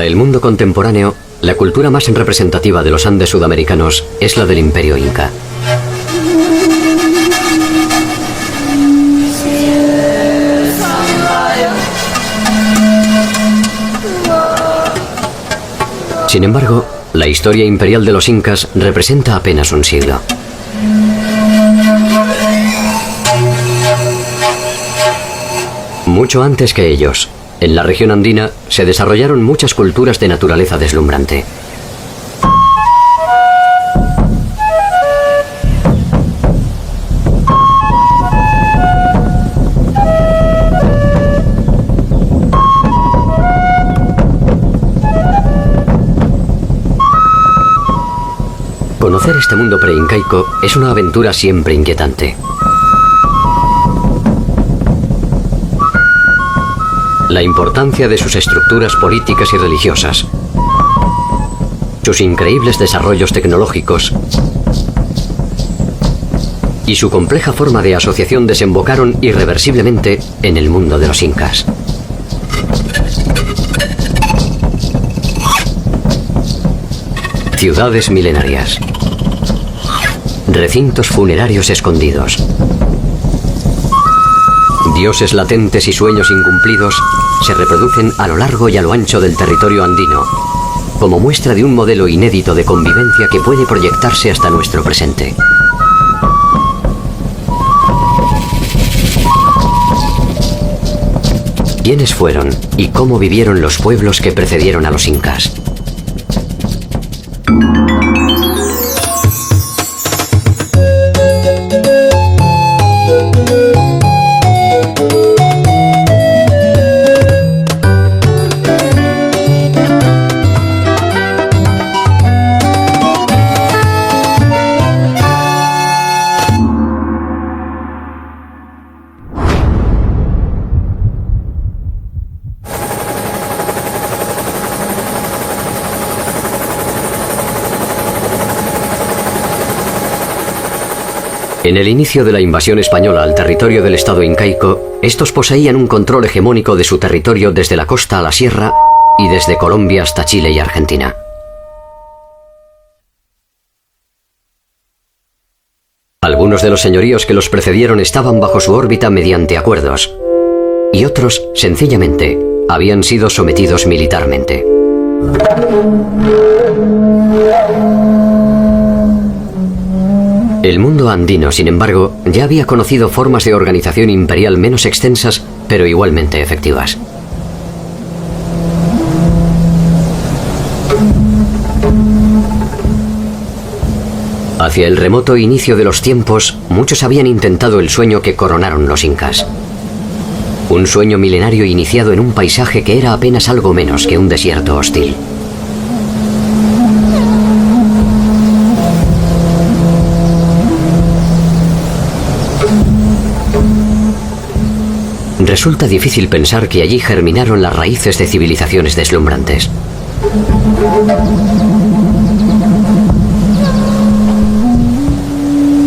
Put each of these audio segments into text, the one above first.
Para el mundo contemporáneo, la cultura más representativa de los Andes sudamericanos es la del Imperio Inca. Sin embargo, la historia imperial de los incas representa apenas un siglo. Mucho antes que ellos, en la región andina se desarrollaron muchas culturas de naturaleza deslumbrante. Conocer este mundo preincaico es una aventura siempre inquietante. La importancia de sus estructuras políticas y religiosas, sus increíbles desarrollos tecnológicos y su compleja forma de asociación desembocaron irreversiblemente en el mundo de los incas. Ciudades milenarias, recintos funerarios escondidos, dioses latentes y sueños incumplidos se reproducen a lo largo y a lo ancho del territorio andino, como muestra de un modelo inédito de convivencia que puede proyectarse hasta nuestro presente. ¿Quiénes fueron y cómo vivieron los pueblos que precedieron a los incas? En el inicio de la invasión española al territorio del estado incaico, estos poseían un control hegemónico de su territorio desde la costa a la sierra y desde Colombia hasta Chile y Argentina. Algunos de los señoríos que los precedieron estaban bajo su órbita mediante acuerdos, y otros, sencillamente, habían sido sometidos militarmente. El mundo andino, sin embargo, ya había conocido formas de organización imperial menos extensas, pero igualmente efectivas. Hacia el remoto inicio de los tiempos, muchos habían intentado el sueño que coronaron los incas. Un sueño milenario iniciado en un paisaje que era apenas algo menos que un desierto hostil. Resulta difícil pensar que allí germinaron las raíces de civilizaciones deslumbrantes.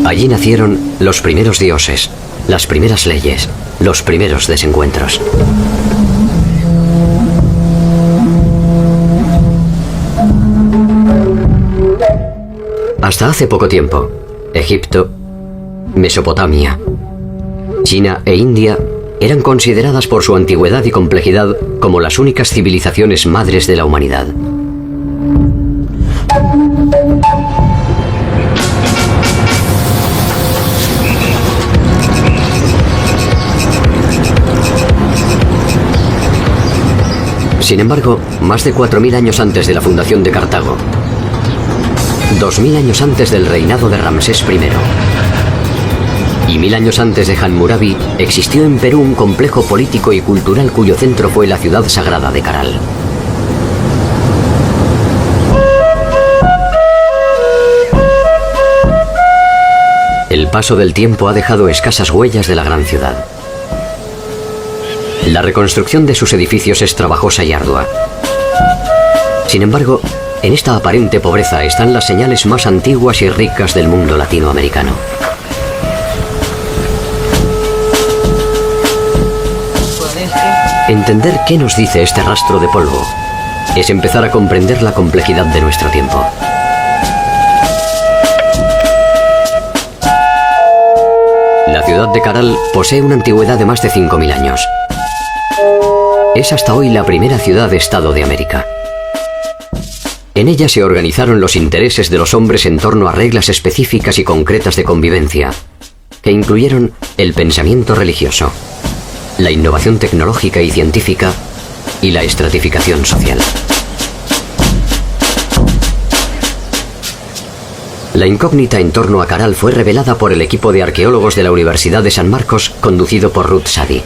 Allí nacieron los primeros dioses, las primeras leyes, los primeros desencuentros. Hasta hace poco tiempo, Egipto, Mesopotamia, China e India eran consideradas por su antigüedad y complejidad como las únicas civilizaciones madres de la humanidad. Sin embargo, más de 4000 años antes de la fundación de Cartago, 2000 años antes del reinado de Ramsés I, y 1000 años antes de Hammurabi, existió en Perú un complejo político y cultural cuyo centro fue la ciudad sagrada de Caral. El paso del tiempo ha dejado escasas huellas de la gran ciudad. La reconstrucción de sus edificios es trabajosa y ardua. Sin embargo, en esta aparente pobreza están las señales más antiguas y ricas del mundo latinoamericano. Entender qué nos dice este rastro de polvo, es empezar a comprender la complejidad de nuestro tiempo. La ciudad de Caral posee una antigüedad de más de 5.000 años. Es hasta hoy la primera ciudad-estado de América. En ella se organizaron los intereses de los hombres en torno a reglas específicas y concretas de convivencia, que incluyeron el pensamiento religioso, la innovación tecnológica y científica y la estratificación social. La incógnita en torno a Caral fue revelada por el equipo de arqueólogos de la Universidad de San Marcos, conducido por Ruth Sadi.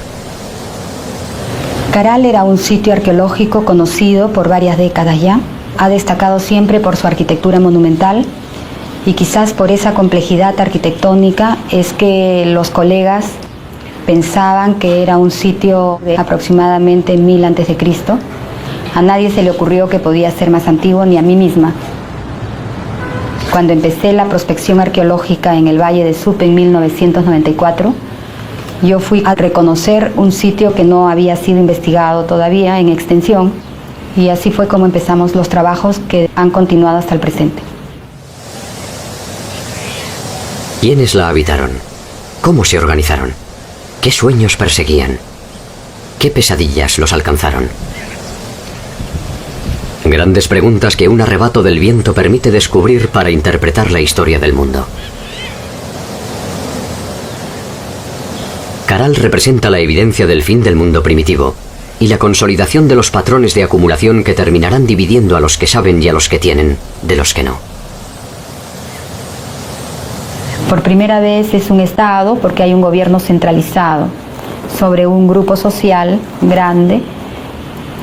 Caral era un sitio arqueológico conocido por varias décadas ya. Ha destacado siempre por su arquitectura monumental y quizás por esa complejidad arquitectónica es que los colegas pensaban que era un sitio de aproximadamente 1000 a.C. A nadie se le ocurrió que podía ser más antiguo, ni a mí misma. Cuando empecé la prospección arqueológica en el Valle de Supe en 1994, yo fui a reconocer un sitio que no había sido investigado todavía en extensión, y así fue como empezamos los trabajos que han continuado hasta el presente. ¿Quiénes la habitaron? ¿Cómo se organizaron? ¿Qué sueños perseguían? ¿Qué pesadillas los alcanzaron? Grandes preguntas que un arrebato del viento permite descubrir para interpretar la historia del mundo. Caral representa la evidencia del fin del mundo primitivo y la consolidación de los patrones de acumulación que terminarán dividiendo a los que saben y a los que tienen de los que no. Por primera vez es un Estado porque hay un gobierno centralizado sobre un grupo social grande.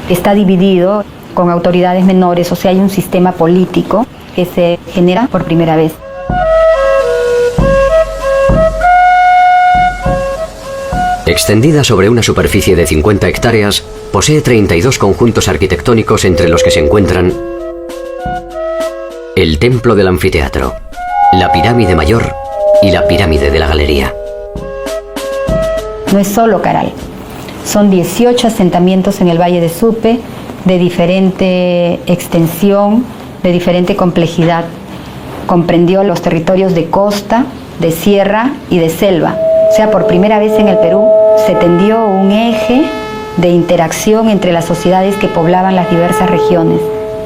Está dividido con autoridades menores, o sea, hay un sistema político que se genera por primera vez. Extendida sobre una superficie de 50 hectáreas, posee 32 conjuntos arquitectónicos entre los que se encuentran el Templo del Anfiteatro, la Pirámide Mayor y la Pirámide de la Galería. No es solo Caral, son 18 asentamientos en el Valle de Supe, de diferente extensión, de diferente complejidad. Comprendió los territorios de costa, de sierra y de selva. O sea, por primera vez en el Perú se tendió un eje de interacción entre las sociedades que poblaban las diversas regiones.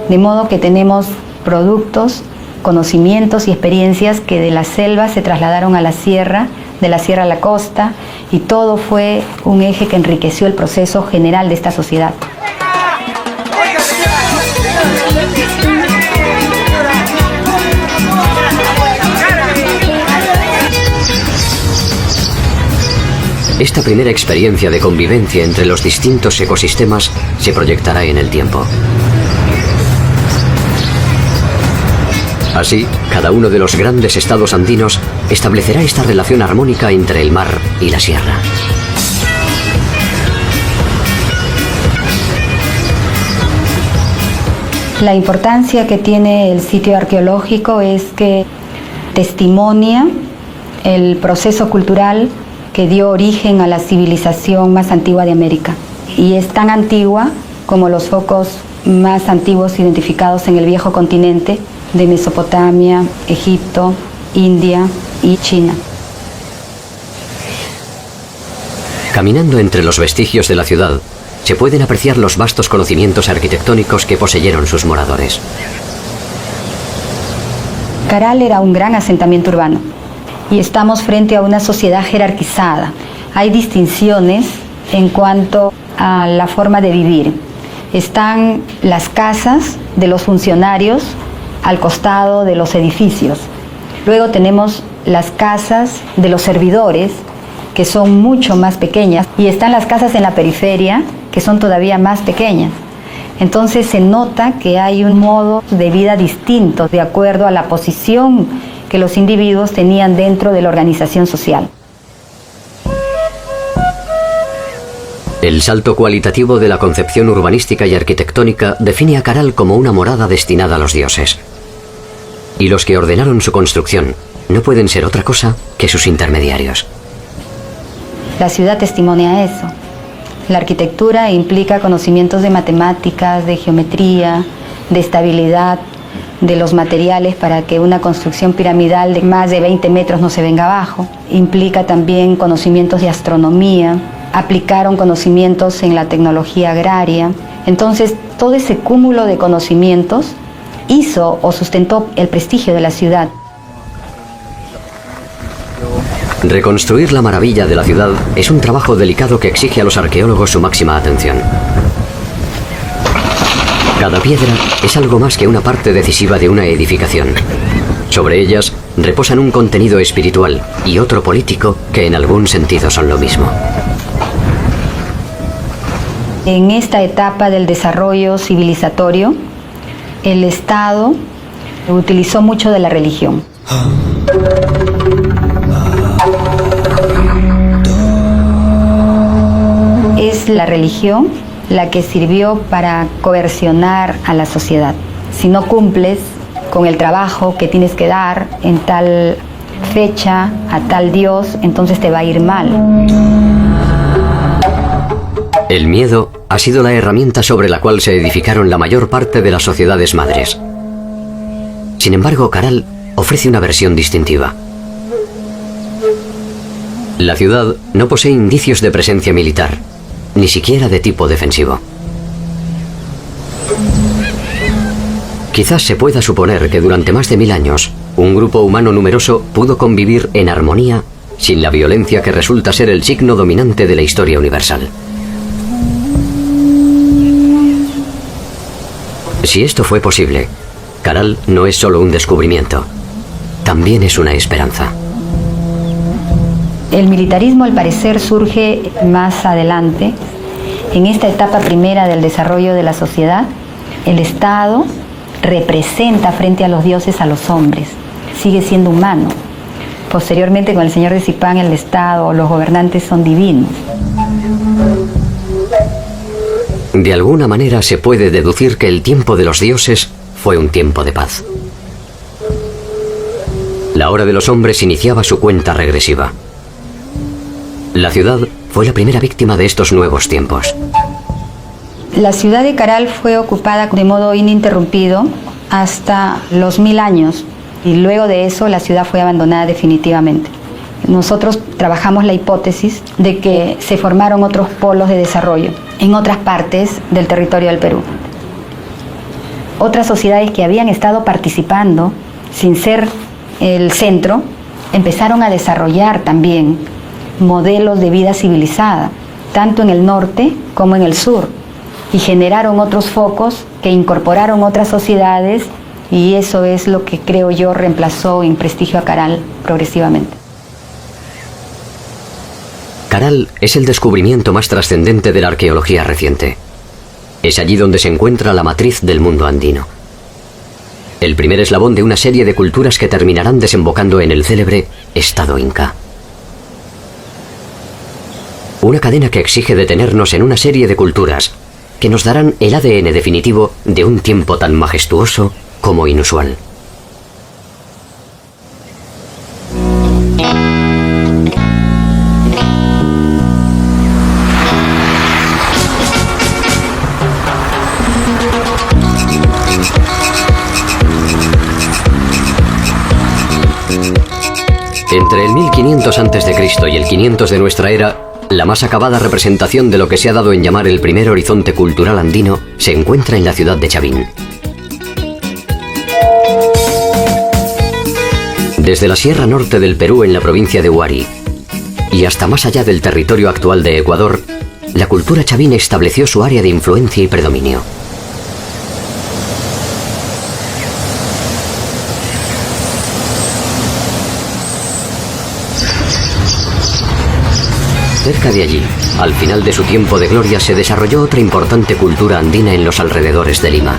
De modo que tenemos productos, conocimientos y experiencias que de la selva se trasladaron a la sierra, de la sierra a la costa, y todo fue un eje que enriqueció el proceso general de esta sociedad. Esta primera experiencia de convivencia entre los distintos ecosistemas se proyectará en el tiempo. Así, cada uno de los grandes estados andinos establecerá esta relación armónica entre el mar y la sierra. La importancia que tiene el sitio arqueológico es que testimonia el proceso cultural que dio origen a la civilización más antigua de América. Y es tan antigua como los focos más antiguos identificados en el viejo continente de Mesopotamia, Egipto, India y China. Caminando entre los vestigios de la ciudad, se pueden apreciar los vastos conocimientos arquitectónicos que poseyeron sus moradores. Caral era un gran asentamiento urbano y estamos frente a una sociedad jerarquizada. Hay distinciones en cuanto a la forma de vivir. Están las casas de los funcionarios al costado de los edificios. Luego tenemos las casas de los servidores, que son mucho más pequeñas, y están las casas en la periferia, que son todavía más pequeñas. Entonces se nota que hay un modo de vida distinto de acuerdo a la posición que los individuos tenían dentro de la organización social. El salto cualitativo de la concepción urbanística y arquitectónica define a Caral como una morada destinada a los dioses. Y los que ordenaron su construcción no pueden ser otra cosa que sus intermediarios. La ciudad testimonia eso. La arquitectura implica conocimientos de matemáticas, de geometría, de estabilidad de los materiales para que una construcción piramidal de más de 20 metros no se venga abajo. Implica también conocimientos de astronomía, aplicaron conocimientos en la tecnología agraria. Entonces, todo ese cúmulo de conocimientos hizo o sustentó el prestigio de la ciudad. Reconstruir la maravilla de la ciudad es un trabajo delicado que exige a los arqueólogos su máxima atención. Cada piedra es algo más que una parte decisiva de una edificación. Sobre ellas reposan un contenido espiritual y otro político que en algún sentido son lo mismo. En esta etapa del desarrollo civilizatorio, el Estado utilizó mucho de la religión. Es la religión la que sirvió para coercionar a la sociedad. Si no cumples con el trabajo que tienes que dar en tal fecha, a tal dios, entonces te va a ir mal. El miedo ha sido la herramienta sobre la cual se edificaron la mayor parte de las sociedades madres. Sin embargo, Caral ofrece una versión distintiva. La ciudad no posee indicios de presencia militar, ni siquiera de tipo defensivo. Quizás se pueda suponer que durante más de 1000 años, un grupo humano numeroso pudo convivir en armonía sin la violencia que resulta ser el signo dominante de la historia universal. Si esto fue posible, Caral no es solo un descubrimiento, también es una esperanza. El militarismo, al parecer, surge más adelante. En esta etapa primera del desarrollo de la sociedad, el Estado representa frente a los dioses a los hombres, sigue siendo humano. Posteriormente, con el señor de Zipán, el Estado, los gobernantes son divinos. De alguna manera se puede deducir que el tiempo de los dioses fue un tiempo de paz. La hora de los hombres iniciaba su cuenta regresiva. La ciudad fue la primera víctima de estos nuevos tiempos. La ciudad de Caral fue ocupada de modo ininterrumpido hasta los 1000 años y luego de eso la ciudad fue abandonada definitivamente. Nosotros trabajamos la hipótesis de que se formaron otros polos de desarrollo en otras partes del territorio del Perú. Otras sociedades que habían estado participando sin ser el centro empezaron a desarrollar también modelos de vida civilizada, tanto en el norte como en el sur, y generaron otros focos que incorporaron otras sociedades, y eso es lo que creo yo reemplazó en prestigio a Caral progresivamente. Caral es el descubrimiento más trascendente de la arqueología reciente. Es allí donde se encuentra la matriz del mundo andino. El primer eslabón de una serie de culturas que terminarán desembocando en el célebre Estado Inca. Una cadena que exige detenernos en una serie de culturas que nos darán el ADN definitivo de un tiempo tan majestuoso como inusual. Entre el 1500 a.C. y el 500 de nuestra era, la más acabada representación de lo que se ha dado en llamar el primer horizonte cultural andino se encuentra en la ciudad de Chavín. Desde la sierra norte del Perú en la provincia de Huari y hasta más allá del territorio actual de Ecuador, la cultura chavín estableció su área de influencia y predominio. Cerca de allí, al final de su tiempo de gloria, se desarrolló otra importante cultura andina en los alrededores de Lima.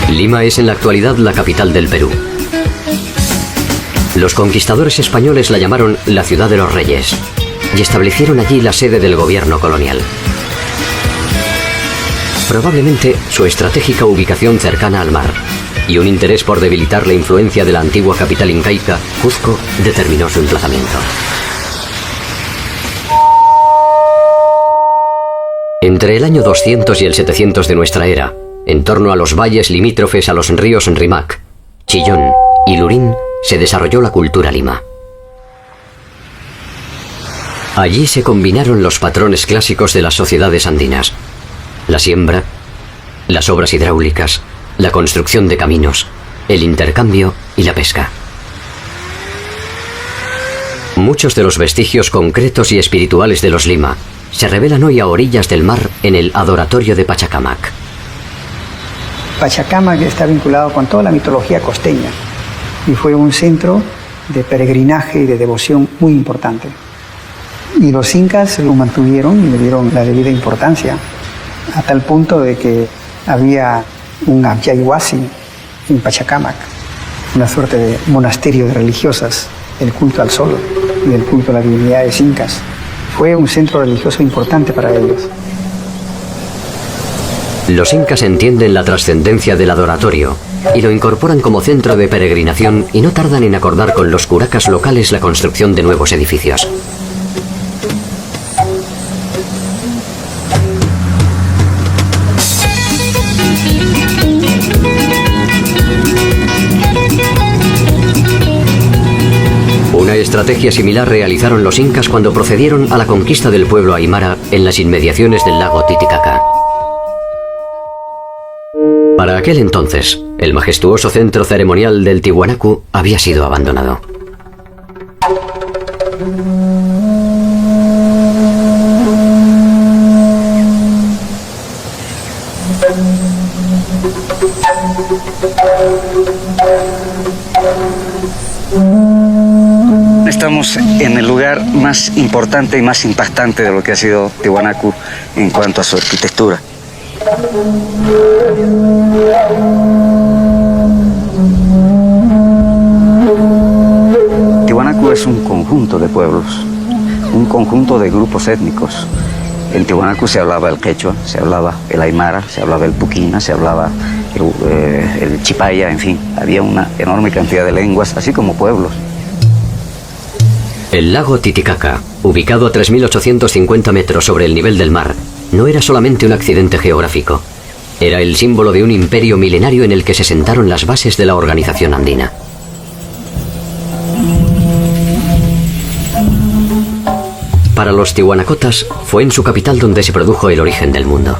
Lima es en la actualidad la capital del Perú. Los conquistadores españoles la llamaron la Ciudad de los Reyes y establecieron allí la sede del gobierno colonial. Probablemente su estratégica ubicación cercana al mar y un interés por debilitar la influencia de la antigua capital incaica, Cuzco, determinó su emplazamiento. Entre el año 200 y el 700 de nuestra era, en torno a los valles limítrofes a los ríos Rímac, Chillón y Lurín, se desarrolló la cultura lima. Allí se combinaron los patrones clásicos de las sociedades andinas: la siembra, las obras hidráulicas, la construcción de caminos, el intercambio y la pesca. Muchos de los vestigios concretos y espirituales de los Lima se revelan hoy a orillas del mar en el adoratorio de Pachacamac. Pachacamac está vinculado con toda la mitología costeña y fue un centro de peregrinaje y de devoción muy importante. Y los incas lo mantuvieron y le dieron la debida importancia, a tal punto de que había un Abyaywasi en Pachacamac, una suerte de monasterio de religiosas, el culto al sol y el culto a las divinidades incas. Fue un centro religioso importante para ellos. Los incas entienden la trascendencia del adoratorio y lo incorporan como centro de peregrinación y no tardan en acordar con los curacas locales la construcción de nuevos edificios. Una estrategia similar realizaron los incas cuando procedieron a la conquista del pueblo aymara en las inmediaciones del lago Titicaca. Para aquel entonces, el majestuoso centro ceremonial del Tiwanaku había sido abandonado. Estamos en el lugar más importante y más impactante de lo que ha sido Tiwanaku en cuanto a su arquitectura. Tiwanaku es un conjunto de pueblos, un conjunto de grupos étnicos. En Tiwanaku se hablaba el quechua, se hablaba el aymara, se hablaba el puquina, se hablaba el chipaya, en fin, había una enorme cantidad de lenguas, así como pueblos. El lago Titicaca, ubicado a 3.850 metros sobre el nivel del mar, no era solamente un accidente geográfico. Era el símbolo de un imperio milenario en el que se sentaron las bases de la organización andina. Para los tihuanacotas, fue en su capital donde se produjo el origen del mundo.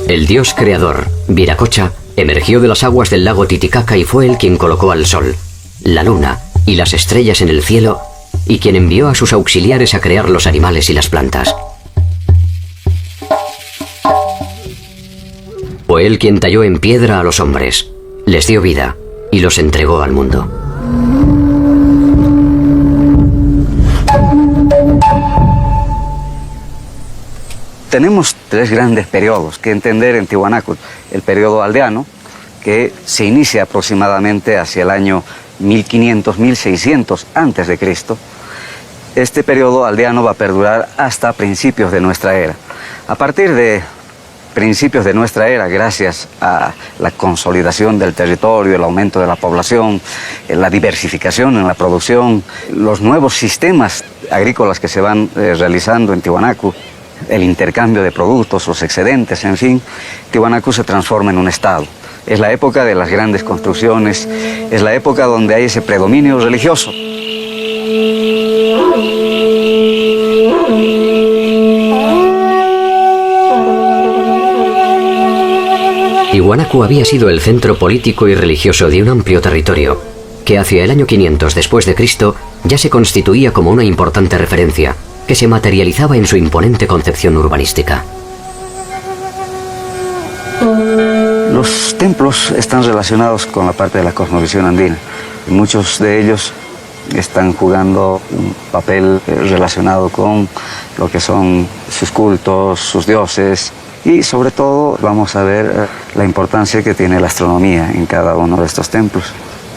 El dios creador, Viracocha, emergió de las aguas del lago Titicaca y fue él quien colocó al sol, la luna y las estrellas en el cielo, y quien envió a sus auxiliares a crear los animales y las plantas. Fue él quien talló en piedra a los hombres, les dio vida y los entregó al mundo. Tenemos tres grandes periodos que entender en Tiwanaku. El periodo aldeano, que se inicia aproximadamente hacia el año 1500, 1600 antes de Cristo. Este periodo aldeano va a perdurar hasta principios de nuestra era. A partir de principios de nuestra era, gracias a la consolidación del territorio, el aumento de la población, la diversificación en la producción, los nuevos sistemas agrícolas que se van realizando en Tiwanaku, el intercambio de productos, los excedentes, en fin, Tiwanaku se transforma en un estado. Es la época de las grandes construcciones, es la época donde hay ese predominio religioso. Tiwanaku había sido el centro político y religioso de un amplio territorio, que hacia el año 500 después de Cristo ya se constituía como una importante referencia, que se materializaba en su imponente concepción urbanística. Los templos están relacionados con la parte de la cosmovisión andina. Muchos de ellos están jugando un papel relacionado con lo que son sus cultos, sus dioses, y sobre todo vamos a ver la importancia que tiene la astronomía en cada uno de estos templos,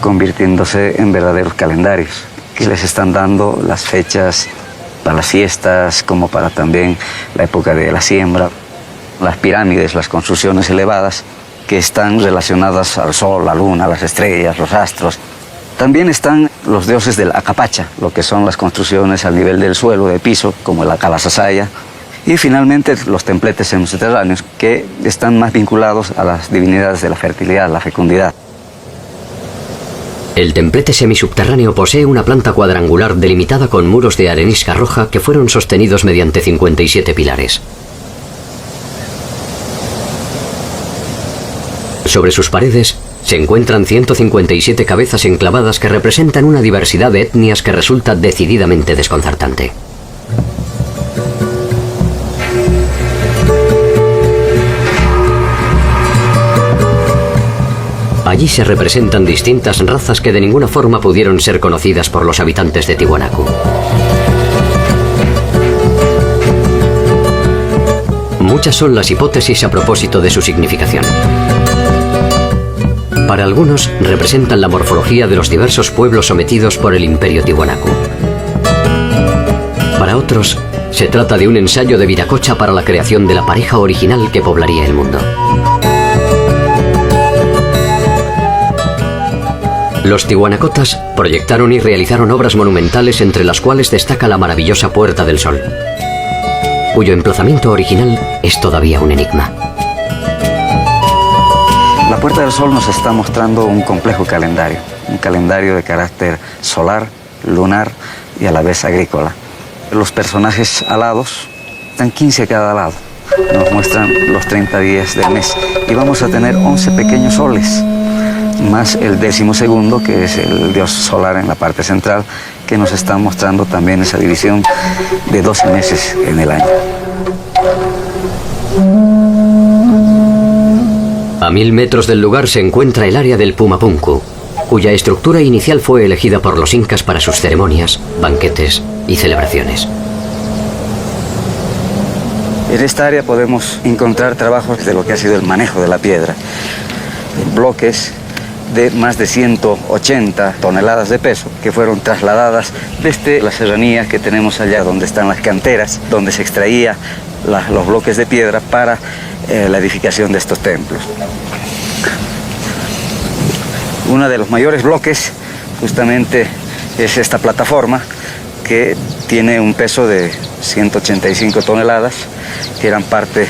convirtiéndose en verdaderos calendarios que les están dando las fechas para las fiestas, como para también la época de la siembra. Las pirámides, las construcciones elevadas, que están relacionadas al sol, la luna, las estrellas, los astros. También están los dioses del Acapacha, lo que son las construcciones al nivel del suelo, de piso, como la Calasasaya. Y finalmente los templetes subterráneos, que están más vinculados a las divinidades de la fertilidad, la fecundidad. El templete semisubterráneo posee una planta cuadrangular delimitada con muros de arenisca roja que fueron sostenidos mediante 57 pilares. Sobre sus paredes se encuentran 157 cabezas enclavadas que representan una diversidad de etnias que resulta decididamente desconcertante. Allí se representan distintas razas que de ninguna forma pudieron ser conocidas por los habitantes de Tiwanaku. Muchas son las hipótesis a propósito de su significación. Para algunos, representan la morfología de los diversos pueblos sometidos por el Imperio Tiwanaku. Para otros, se trata de un ensayo de Viracocha para la creación de la pareja original que poblaría el mundo. Los tiwanacotas proyectaron y realizaron obras monumentales, entre las cuales destaca la maravillosa Puerta del Sol, cuyo emplazamiento original es todavía un enigma. La Puerta del Sol nos está mostrando un complejo calendario, un calendario de carácter solar, lunar y a la vez agrícola. Los personajes alados están 15 a cada lado, nos muestran los 30 días del mes y vamos a tener 11 pequeños soles, más el 12º, que es el dios solar en la parte central, que nos está mostrando también esa división de 12 meses en el año. A 1000 metros del lugar se encuentra el área del Pumapunku, cuya estructura inicial fue elegida por los incas para sus ceremonias, banquetes y celebraciones. En esta área podemos encontrar trabajos de lo que ha sido el manejo de la piedra, bloques de más de 180 toneladas de peso que fueron trasladadas desde la serranía que tenemos allá, donde están las canteras, donde se extraía los bloques de piedra para la edificación de estos templos. Uno de los mayores bloques justamente es esta plataforma, que tiene un peso de 185 toneladas, que eran parte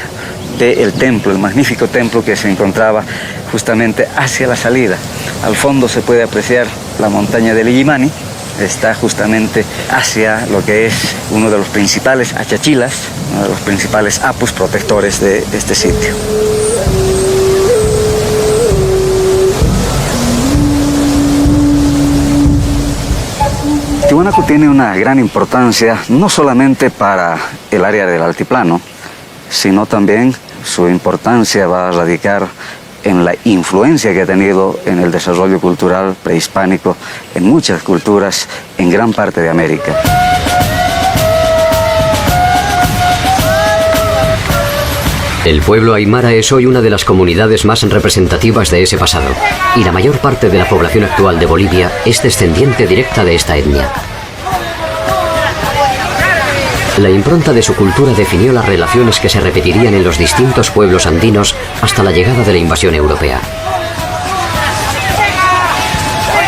del templo, el magnífico templo que se encontraba justamente hacia la salida. Al fondo se puede apreciar la montaña del Illimani, está justamente hacia lo que es uno de los principales achachilas, uno de los principales apus protectores de este sitio. Tiwanaku tiene una gran importancia no solamente para el área del altiplano, sino también su importancia va a radicar en la influencia que ha tenido en el desarrollo cultural prehispánico en muchas culturas en gran parte de América. El pueblo aymara es hoy una de las comunidades más representativas de ese pasado, y la mayor parte de la población actual de Bolivia es descendiente directa de esta etnia. La impronta de su cultura definió las relaciones que se repetirían en los distintos pueblos andinos hasta la llegada de la invasión europea.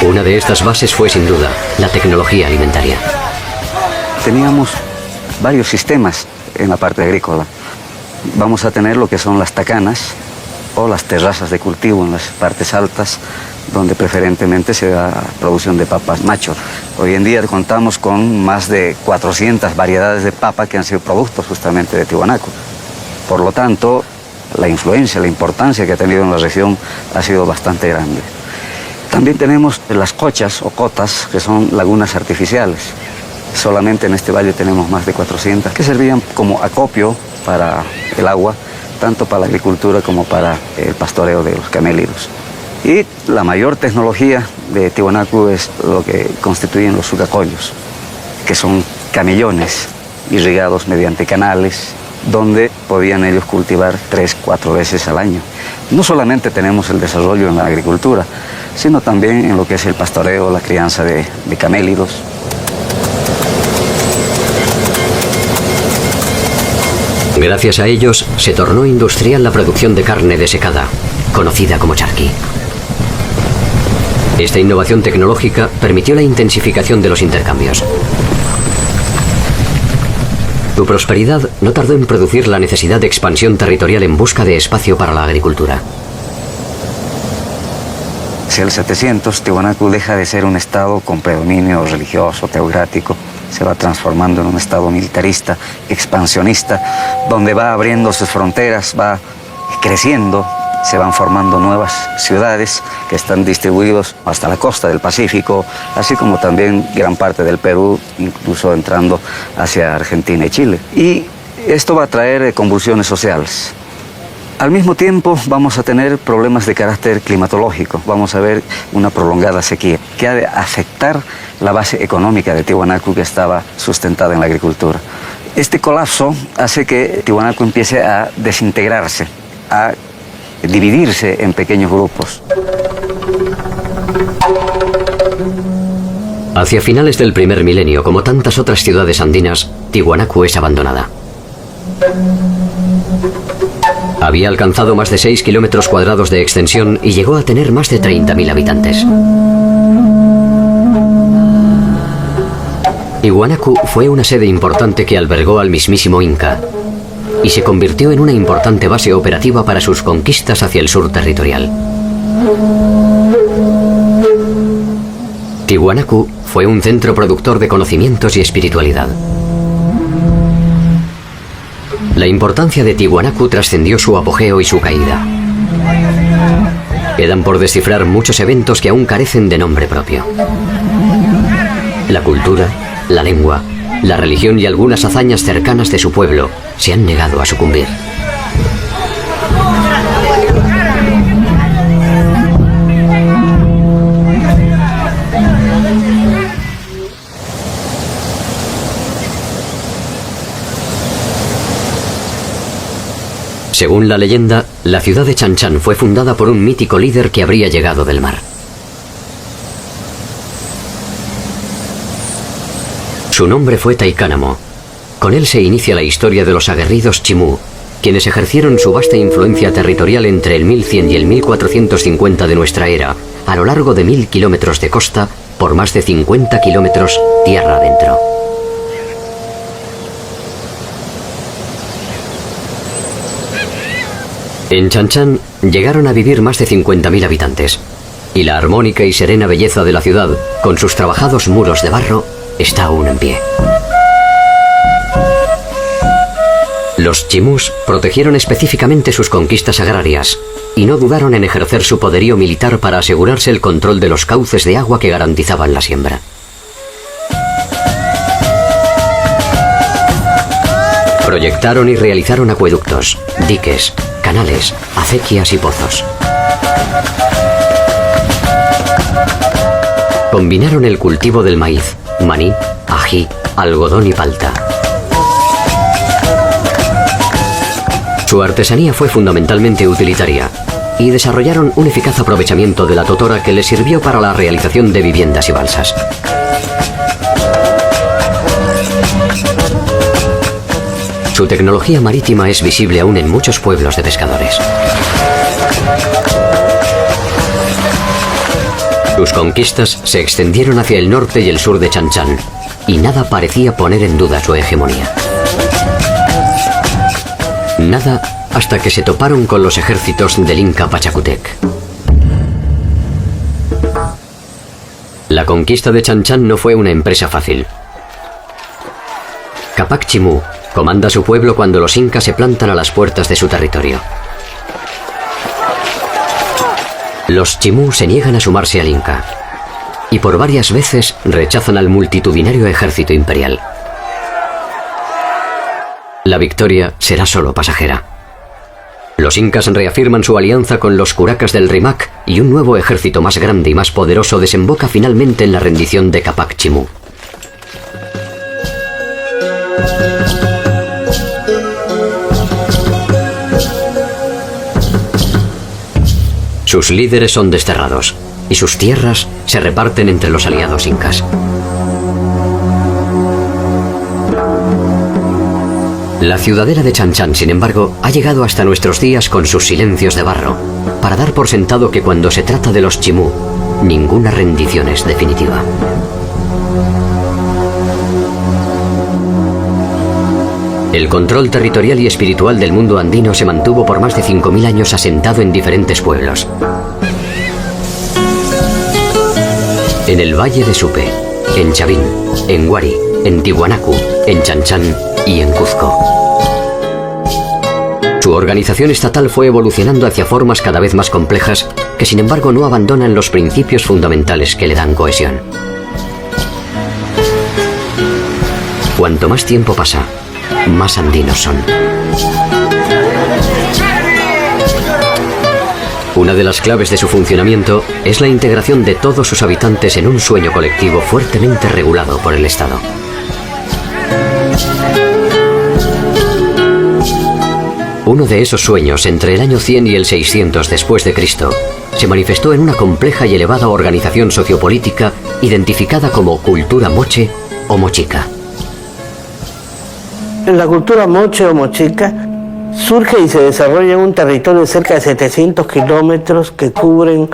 Una de estas bases fue, sin duda, la tecnología alimentaria. Teníamos varios sistemas en la parte agrícola. Vamos a tener lo que son las tacanas o las terrazas de cultivo en las partes altas, donde preferentemente se da producción de papas macho. Hoy en día contamos con más de 400 variedades de papa que han sido productos justamente de Tiwanaku. Por lo tanto, la influencia, la importancia que ha tenido en la región ha sido bastante grande. También tenemos las cochas o cotas, que son lagunas artificiales. Solamente en este valle tenemos más de 400, que servían como acopio para el agua, tanto para la agricultura como para el pastoreo de los camélidos. Y la mayor tecnología de Tiwanaku es lo que constituyen los sucacollos, que son camellones irrigados mediante canales, donde podían ellos cultivar 3-4 veces al año. No solamente tenemos el desarrollo en la agricultura, sino también en lo que es el pastoreo, la crianza de camélidos. Gracias a ellos, se tornó industrial la producción de carne desecada, conocida como charqui. Esta innovación tecnológica permitió la intensificación de los intercambios. Su prosperidad no tardó en producir la necesidad de expansión territorial en busca de espacio para la agricultura. Hacia el 700, Tiwanaku deja de ser un estado con predominio religioso, teocrático, se va transformando en un estado militarista, expansionista, donde va abriendo sus fronteras, va creciendo, se van formando nuevas ciudades que están distribuidos hasta la costa del Pacífico, así como también gran parte del Perú, incluso entrando hacia Argentina y Chile. Y esto va a traer convulsiones sociales. Al mismo tiempo vamos a tener problemas de carácter climatológico, vamos a ver una prolongada sequía que ha de afectar la base económica de Tiwanaku, que estaba sustentada en la agricultura. Este colapso hace que Tiwanaku empiece a desintegrarse, a dividirse en pequeños grupos. Hacia finales del primer milenio, como tantas otras ciudades andinas, Tiwanaku es abandonada. Había alcanzado más de 6 kilómetros cuadrados de extensión y llegó a tener más de 30.000 habitantes. Tiwanaku fue una sede importante que albergó al mismísimo Inca y se convirtió en una importante base operativa para sus conquistas hacia el sur territorial. Tiwanaku fue un centro productor de conocimientos y espiritualidad. La importancia de Tiwanaku trascendió su apogeo y su caída. Quedan por descifrar muchos eventos que aún carecen de nombre propio. La cultura, la lengua, la religión y algunas hazañas cercanas de su pueblo se han negado a sucumbir. Según la leyenda, la ciudad de Chan Chan fue fundada por un mítico líder que habría llegado del mar. Su nombre fue Taikánamo. Con él se inicia la historia de los aguerridos Chimú, quienes ejercieron su vasta influencia territorial entre el 1100 y el 1450 de nuestra era, a lo largo de 1000 kilómetros de costa por más de 50 kilómetros tierra adentro. En Chan Chan llegaron a vivir más de 50.000 habitantes, y la armónica y serena belleza de la ciudad, con sus trabajados muros de barro, está aún en pie. Los Chimús protegieron específicamente sus conquistas agrarias y no dudaron en ejercer su poderío militar para asegurarse el control de los cauces de agua que garantizaban la siembra. Proyectaron y realizaron acueductos, diques, canales, acequias y pozos. Combinaron el cultivo del maíz, maní, ají, algodón y palta. Su artesanía fue fundamentalmente utilitaria y desarrollaron un eficaz aprovechamiento de la totora que les sirvió para la realización de viviendas y balsas. Su tecnología marítima es visible aún en muchos pueblos de pescadores. Sus conquistas se extendieron hacia el norte y el sur de Chan Chan, y nada parecía poner en duda su hegemonía. Nada hasta que se toparon con los ejércitos del Inca Pachacútec. La conquista de Chan Chan no fue una empresa fácil. Capac Chimú comanda su pueblo cuando los incas se plantan a las puertas de su territorio. Los Chimú se niegan a sumarse al Inca y por varias veces rechazan al multitudinario ejército imperial. La victoria será solo pasajera. Los incas reafirman su alianza con los curacas del Rimac y un nuevo ejército más grande y más poderoso desemboca finalmente en la rendición de Capac Chimú. Sus líderes son desterrados y sus tierras se reparten entre los aliados incas. La ciudadela de Chan-Chan, sin embargo, ha llegado hasta nuestros días con sus silencios de barro, para dar por sentado que cuando se trata de los chimú, ninguna rendición es definitiva. El control territorial y espiritual del mundo andino se mantuvo por más de 5.000 años asentado en diferentes pueblos. En el Valle de Supe, en Chavín, en Huari, en Tiwanaku, en Chan-Chan y en Cuzco. Su organización estatal fue evolucionando hacia formas cada vez más complejas que sin embargo no abandonan los principios fundamentales que le dan cohesión. Cuanto más tiempo pasa, más andinos son. Una de las claves de su funcionamiento es la integración de todos sus habitantes en un sueño colectivo fuertemente regulado por el Estado. Uno de esos sueños, entre el año 100 y el 600 después de Cristo, se manifestó en una compleja y elevada organización sociopolítica identificada como cultura moche o mochica. La cultura moche o mochica surge y se desarrolla en un territorio de cerca de 700 kilómetros que cubren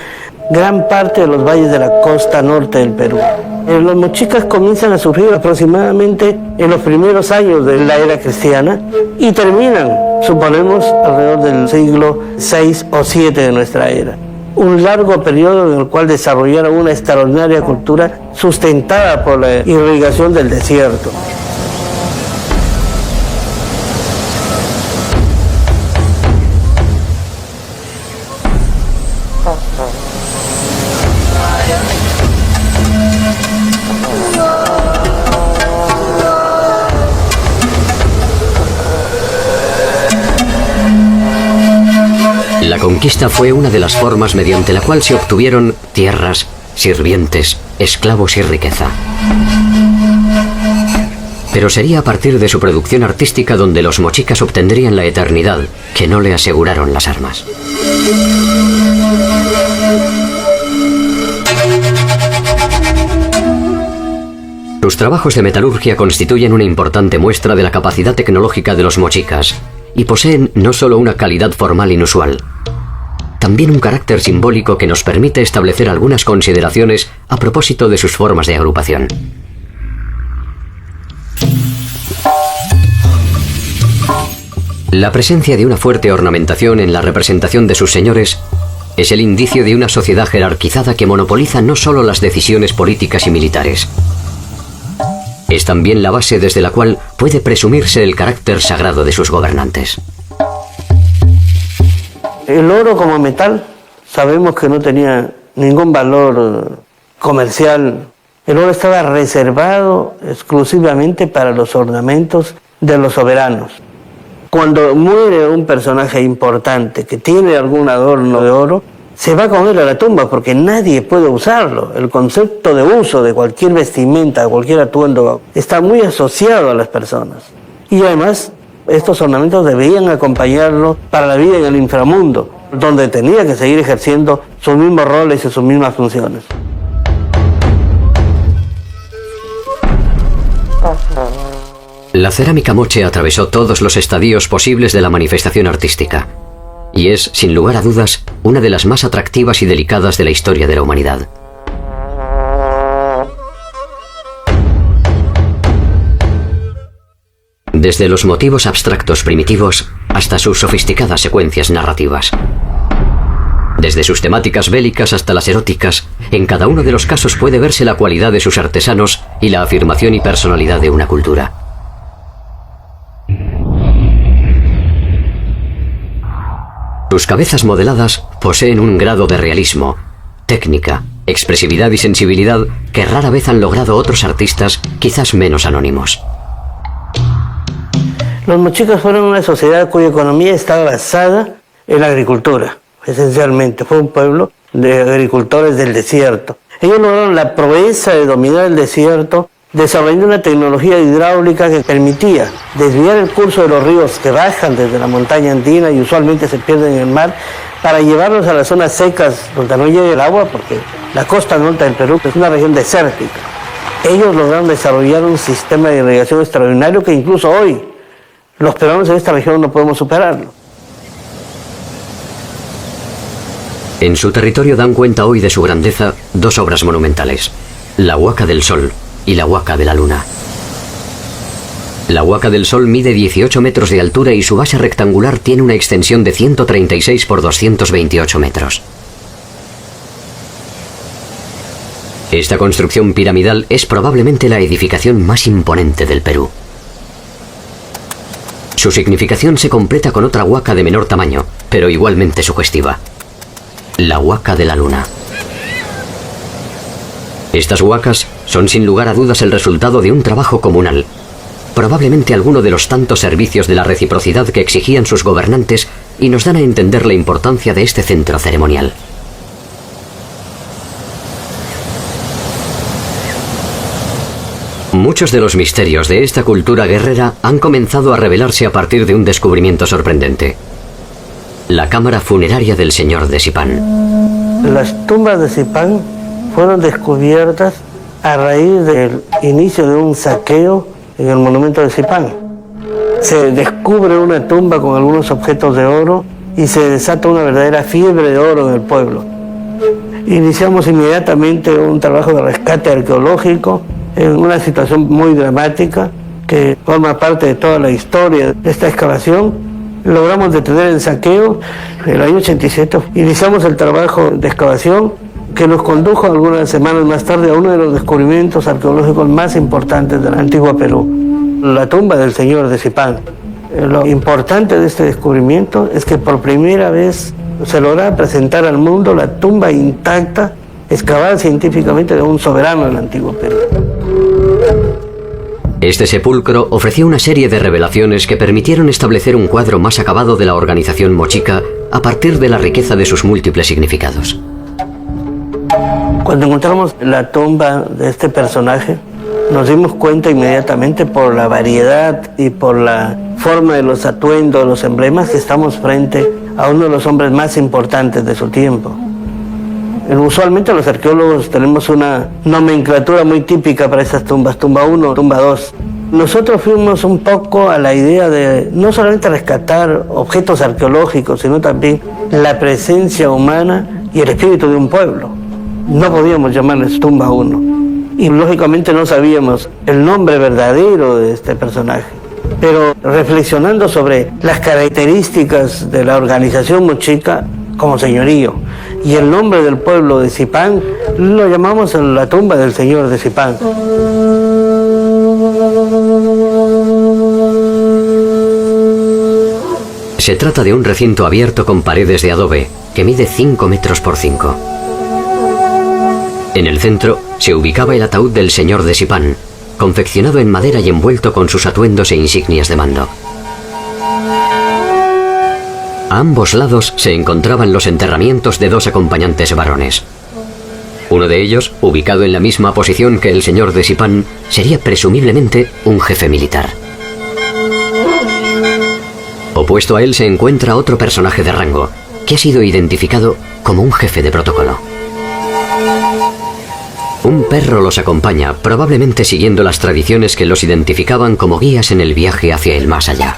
gran parte de los valles de la costa norte del Perú. Los mochicas comienzan a surgir aproximadamente en los primeros años de la era cristiana y terminan, suponemos, alrededor del siglo VI o VII de nuestra era. Un largo periodo en el cual desarrollaron una extraordinaria cultura sustentada por la irrigación del desierto. La conquista fue una de las formas mediante la cual se obtuvieron tierras, sirvientes, esclavos y riqueza. Pero sería a partir de su producción artística donde los mochicas obtendrían la eternidad que no le aseguraron las armas. Sus trabajos de metalurgia constituyen una importante muestra de la capacidad tecnológica de los mochicas y poseen no solo una calidad formal inusual, también un carácter simbólico que nos permite establecer algunas consideraciones a propósito de sus formas de agrupación. La presencia de una fuerte ornamentación en la representación de sus señores es el indicio de una sociedad jerarquizada que monopoliza no solo las decisiones políticas y militares. Es también la base desde la cual puede presumirse el carácter sagrado de sus gobernantes. El oro como metal sabemos que no tenía ningún valor comercial. El oro estaba reservado exclusivamente para los ornamentos de los soberanos. Cuando muere un personaje importante que tiene algún adorno de oro, se va con él a la tumba porque nadie puede usarlo. El concepto de uso de cualquier vestimenta, de cualquier atuendo, está muy asociado a las personas. Y además, estos ornamentos debían acompañarlo para la vida en el inframundo, donde tenía que seguir ejerciendo sus mismos roles y sus mismas funciones. La cerámica moche atravesó todos los estadios posibles de la manifestación artística y es, sin lugar a dudas, una de las más atractivas y delicadas de la historia de la humanidad. Desde los motivos abstractos primitivos hasta sus sofisticadas secuencias narrativas. Desde sus temáticas bélicas hasta las eróticas, en cada uno de los casos puede verse la cualidad de sus artesanos y la afirmación y personalidad de una cultura. Sus cabezas modeladas poseen un grado de realismo, técnica, expresividad y sensibilidad que rara vez han logrado otros artistas quizás menos anónimos. Los mochicas fueron una sociedad cuya economía estaba basada en la agricultura, esencialmente. Fue un pueblo de agricultores del desierto. Ellos lograron la proeza de dominar el desierto, desarrollando una tecnología hidráulica que permitía desviar el curso de los ríos que bajan desde la montaña andina y usualmente se pierden en el mar, para llevarlos a las zonas secas donde no llega el agua, porque la costa norte del Perú es una región desértica. Ellos lograron desarrollar un sistema de irrigación extraordinario que incluso hoy los peruanos en esta región no podemos superarlo. En su territorio dan cuenta hoy de su grandeza dos obras monumentales, la Huaca del Sol y la Huaca de la Luna. La Huaca del Sol mide 18 metros de altura y su base rectangular tiene una extensión de 136 por 228 metros. Esta construcción piramidal es probablemente la edificación más imponente del Perú. Su significación se completa con otra huaca de menor tamaño, pero igualmente sugestiva. La Huaca de la Luna. Estas huacas son sin lugar a dudas el resultado de un trabajo comunal. Probablemente alguno de los tantos servicios de la reciprocidad que exigían sus gobernantes y nos dan a entender la importancia de este centro ceremonial. Muchos de los misterios de esta cultura guerrera han comenzado a revelarse a partir de un descubrimiento sorprendente. La cámara funeraria del señor de Zipán. Las tumbas de Zipán fueron descubiertas a raíz del inicio de un saqueo en el monumento de Zipán. Se descubre una tumba con algunos objetos de oro y se desata una verdadera fiebre de oro en el pueblo. Iniciamos inmediatamente un trabajo de rescate arqueológico en una situación muy dramática que forma parte de toda la historia de esta excavación. Logramos detener el saqueo en el año 87. Iniciamos el trabajo de excavación que nos condujo algunas semanas más tarde a uno de los descubrimientos arqueológicos más importantes del antiguo Perú, la tumba del señor de Zipán. Lo importante de este descubrimiento es que por primera vez se logra presentar al mundo la tumba intacta, excavada científicamente de un soberano del antiguo Perú. Este sepulcro ofreció una serie de revelaciones que permitieron establecer un cuadro más acabado de la organización mochica a partir de la riqueza de sus múltiples significados. Cuando encontramos la tumba de este personaje, nos dimos cuenta inmediatamente por la variedad y por la forma de los atuendos, los emblemas, que estamos frente a uno de los hombres más importantes de su tiempo. Usualmente los arqueólogos tenemos una nomenclatura muy típica para estas tumbas, tumba 1, tumba 2. Nosotros fuimos un poco a la idea de no solamente rescatar objetos arqueológicos, sino también la presencia humana y el espíritu de un pueblo. No podíamos llamarles tumba 1 y lógicamente no sabíamos el nombre verdadero de este personaje. Pero reflexionando sobre las características de la organización mochica como señorío y el nombre del pueblo de Zipán, lo llamamos la tumba del señor de Zipán. Se trata de un recinto abierto con paredes de adobe que mide 5 metros por 5. En el centro se ubicaba el ataúd del señor de Zipán, confeccionado en madera y envuelto con sus atuendos e insignias de mando. A ambos lados se encontraban los enterramientos de dos acompañantes varones. Uno de ellos, ubicado en la misma posición que el señor de Zipán, sería presumiblemente un jefe militar. Opuesto a él se encuentra otro personaje de rango, que ha sido identificado como un jefe de protocolo. Un perro los acompaña, probablemente siguiendo las tradiciones que los identificaban como guías en el viaje hacia el más allá.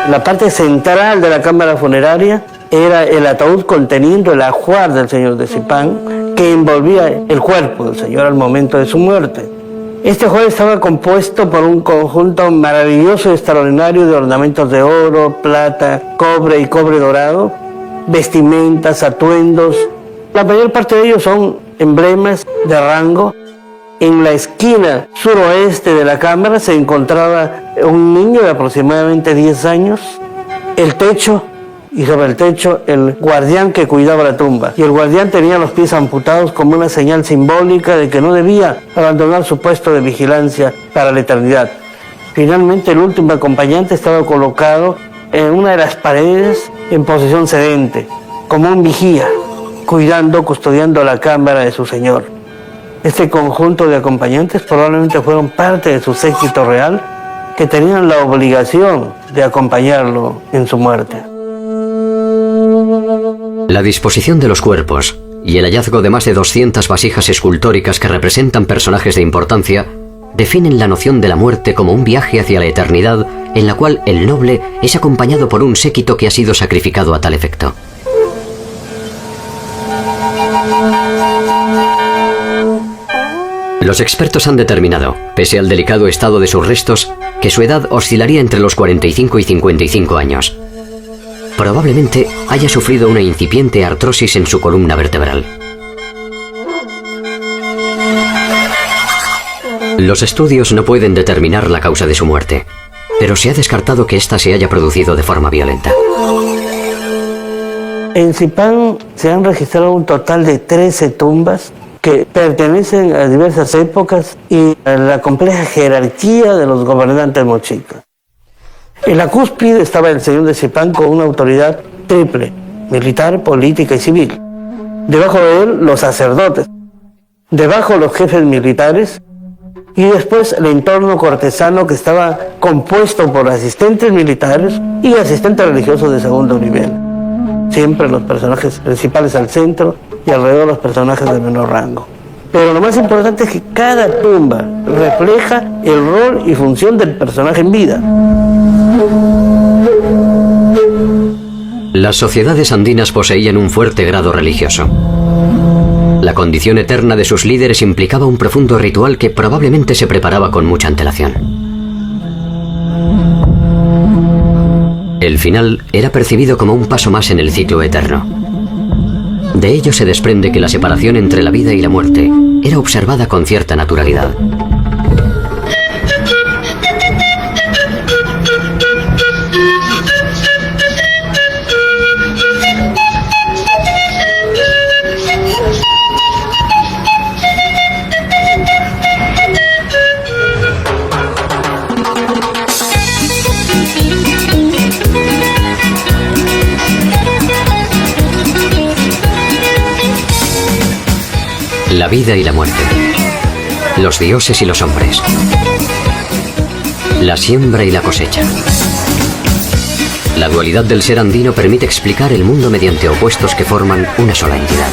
La parte central de la cámara funeraria era el ataúd conteniendo el ajuar del señor de Zipán, que envolvía el cuerpo del señor al momento de su muerte. Este ajuar estaba compuesto por un conjunto maravilloso y extraordinario de ornamentos de oro, plata, cobre y cobre dorado, vestimentas, atuendos. La mayor parte de ellos son emblemas de rango. En la esquina suroeste de la cámara se encontraba un niño de aproximadamente 10 años, el techo, y sobre el techo el guardián que cuidaba la tumba. Y el guardián tenía los pies amputados como una señal simbólica de que no debía abandonar su puesto de vigilancia para la eternidad. Finalmente el último acompañante estaba colocado en una de las paredes en posición sedente, como un vigía, custodiando la cámara de su señor. Este conjunto de acompañantes probablemente fueron parte de su séquito real, que tenían la obligación de acompañarlo en su muerte. La disposición de los cuerpos y el hallazgo de más de 200 vasijas escultóricas que representan personajes de importancia definen la noción de la muerte como un viaje hacia la eternidad en la cual el noble es acompañado por un séquito que ha sido sacrificado a tal efecto. Los expertos han determinado, pese al delicado estado de sus restos, que su edad oscilaría entre los 45 y 55 años. Probablemente haya sufrido una incipiente artrosis en su columna vertebral. Los estudios no pueden determinar la causa de su muerte, pero se ha descartado que ésta se haya producido de forma violenta. En Zipán se han registrado un total de 13 tumbas que pertenecen a diversas épocas y a la compleja jerarquía de los gobernantes mochicas. En la cúspide estaba el señor de Zipán con una autoridad triple: militar, política y civil. Debajo de él los sacerdotes, debajo los jefes militares y después el entorno cortesano, que estaba compuesto por asistentes militares y asistentes religiosos de segundo nivel. Siempre los personajes principales al centro y alrededor los personajes de menor rango. Pero lo más importante es que cada tumba refleja el rol y función del personaje en vida. Las sociedades andinas poseían un fuerte grado religioso. La condición eterna de sus líderes implicaba un profundo ritual que probablemente se preparaba con mucha antelación. El final era percibido como un paso más en el ciclo eterno. De ello se desprende que la separación entre la vida y la muerte era observada con cierta naturalidad. La vida y la muerte, los dioses y los hombres, la siembra y la cosecha. La dualidad del ser andino permite explicar el mundo mediante opuestos que forman una sola entidad.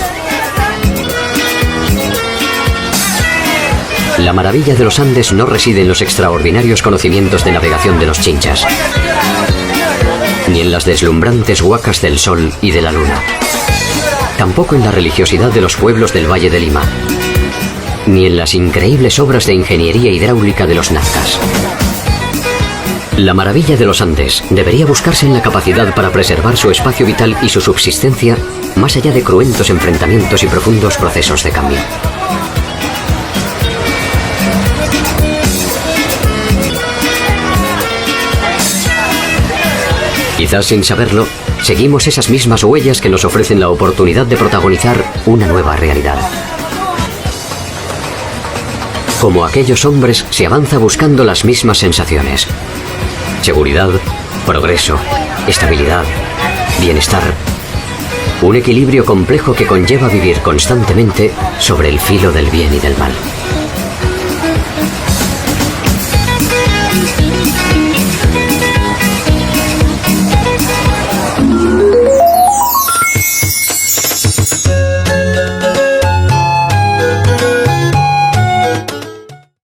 La maravilla de los Andes no reside en los extraordinarios conocimientos de navegación de los chinchas, ni en las deslumbrantes huacas del sol y de la luna. Tampoco en la religiosidad de los pueblos del Valle de Lima, ni en las increíbles obras de ingeniería hidráulica de los nazcas. La maravilla de los Andes debería buscarse en la capacidad para preservar su espacio vital y su subsistencia más allá de cruentos enfrentamientos y profundos procesos de cambio. Quizás sin saberlo, seguimos esas mismas huellas que nos ofrecen la oportunidad de protagonizar una nueva realidad. Como aquellos hombres, se avanza buscando las mismas sensaciones: seguridad, progreso, estabilidad, bienestar. Un equilibrio complejo que conlleva vivir constantemente sobre el filo del bien y del mal.